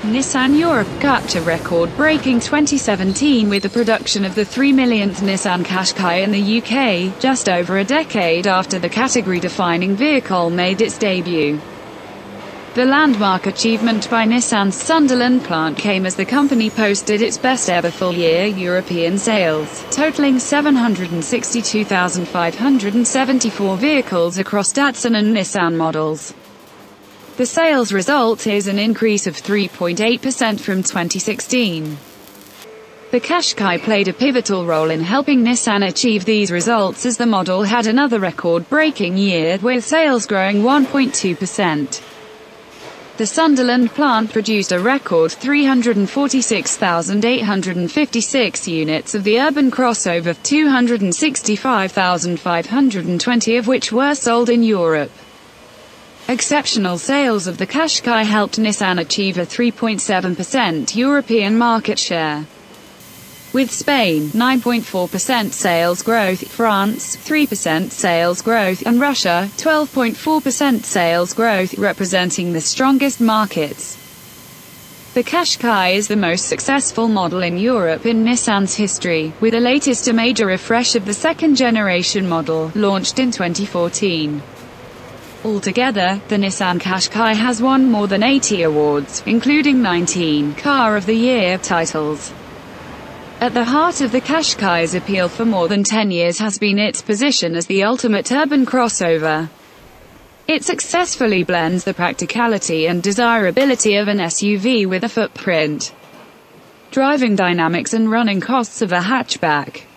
Nissan Europe cut a record-breaking 2017 with the production of the 3 millionth Nissan Qashqai in the UK, just over a decade after the category-defining vehicle made its debut. The landmark achievement by Nissan's Sunderland Plant came as the company posted its best-ever full-year European sales, totaling 762,574 vehicles across Datsun and Nissan models. The sales result is an increase of 3.8% from 2016. The Qashqai played a pivotal role in helping Nissan achieve these results as the model had another record-breaking year, with sales growing 1.2%. The Sunderland plant produced a record 346,856 units of the urban crossover, 265,520 of which were sold in Europe. Exceptional sales of the Qashqai helped Nissan achieve a 3.7% European market share, with Spain 9.4% sales growth, France 3% sales growth, and Russia 12.4% sales growth, representing the strongest markets. The Qashqai is the most successful model in Europe in Nissan's history, with the latest a major refresh of the second-generation model, launched in 2014. Altogether, the Nissan Qashqai has won more than 80 awards, including 19 Car of the Year titles. At the heart of the Qashqai's appeal for more than 10 years has been its position as the ultimate urban crossover. It successfully blends the practicality and desirability of an SUV with the footprint, driving dynamics and running costs of a hatchback.